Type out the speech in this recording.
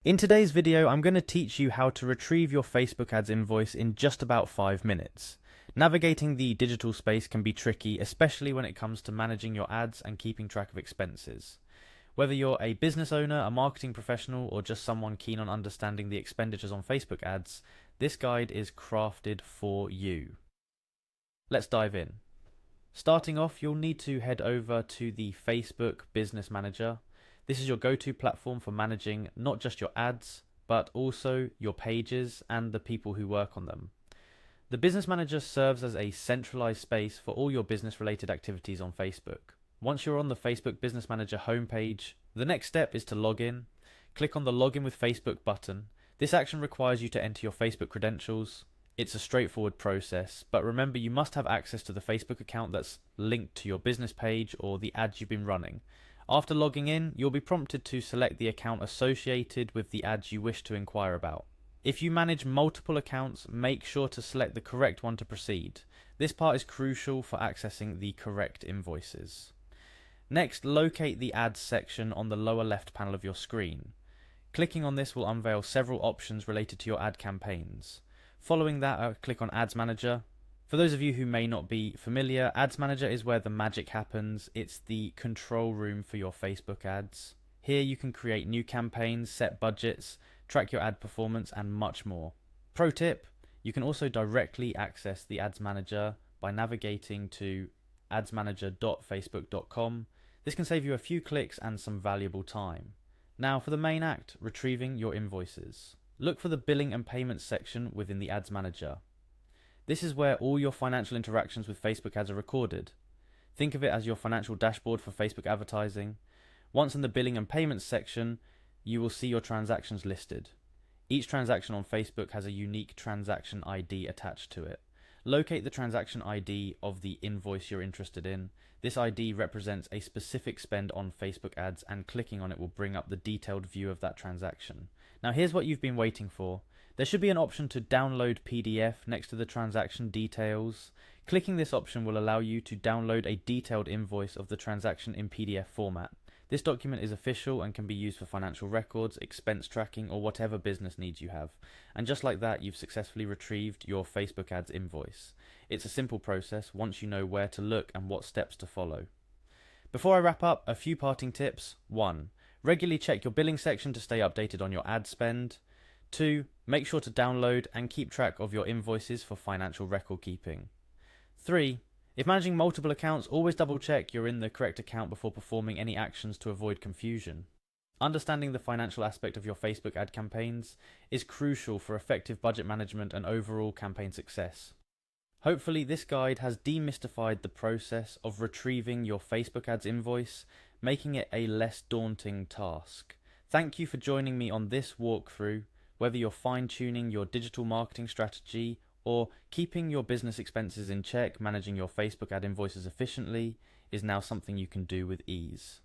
In today's video, I'm going to teach you how to retrieve your Facebook ads invoice in just about 5 minutes. Navigating the digital space can be tricky, especially when it comes to managing your ads and keeping track of expenses. Whether you're a business owner, a marketing professional, or just someone keen on understanding the expenditures on Facebook ads, this guide is crafted for you. Let's dive in. Starting off, you'll need to head over to the Facebook Business Manager. This is your go-to platform for managing not just your ads, but also your pages and the people who work on them. The Business Manager serves as a centralized space for all your business-related activities on Facebook. Once you're on the Facebook Business Manager homepage, the next step is to log in. Click on the Login with Facebook button. This action requires you to enter your Facebook credentials. It's a straightforward process, but remember you must have access to the Facebook account that's linked to your business page or the ads you've been running. After logging in, you'll be prompted to select the account associated with the ads you wish to inquire about. If you manage multiple accounts, make sure to select the correct one to proceed. This part is crucial for accessing the correct invoices. Next, locate the ads section on the lower left panel of your screen. Clicking on this will unveil several options related to your ad campaigns. Following that, click on Ads Manager. For those of you who may not be familiar, Ads Manager is where the magic happens. It's the control room for your Facebook ads. Here you can create new campaigns, set budgets, track your ad performance, and much more. Pro tip, you can also directly access the Ads Manager by navigating to adsmanager.facebook.com. This can save you a few clicks and some valuable time. Now for the main act, retrieving your invoices. Look for the Billing and Payments section within the Ads Manager. This is where all your financial interactions with Facebook ads are recorded. Think of it as your financial dashboard for Facebook advertising. Once in the Billing and Payments section, you will see your transactions listed. Each transaction on Facebook has a unique transaction ID attached to it. Locate the transaction ID of the invoice you're interested in. This ID represents a specific spend on Facebook ads, and clicking on it will bring up the detailed view of that transaction. Now here's what you've been waiting for. There should be an option to download PDF next to the transaction details. Clicking this option will allow you to download a detailed invoice of the transaction in PDF format. This document is official and can be used for financial records, expense tracking, or whatever business needs you have. And just like that, you've successfully retrieved your Facebook ads invoice. It's a simple process once you know where to look and what steps to follow. Before I wrap up, a few parting tips. 1. Regularly check your billing section to stay updated on your ad spend. 2. Make sure to download and keep track of your invoices for financial record keeping. 3. If managing multiple accounts, always double check you're in the correct account before performing any actions to avoid confusion. Understanding the financial aspect of your Facebook ad campaigns is crucial for effective budget management and overall campaign success. Hopefully this guide has demystified the process of retrieving your Facebook ads invoice, making it a less daunting task. Thank you for joining me on this walkthrough. Whether you're fine-tuning your digital marketing strategy or keeping your business expenses in check, managing your Facebook ad invoices efficiently is now something you can do with ease.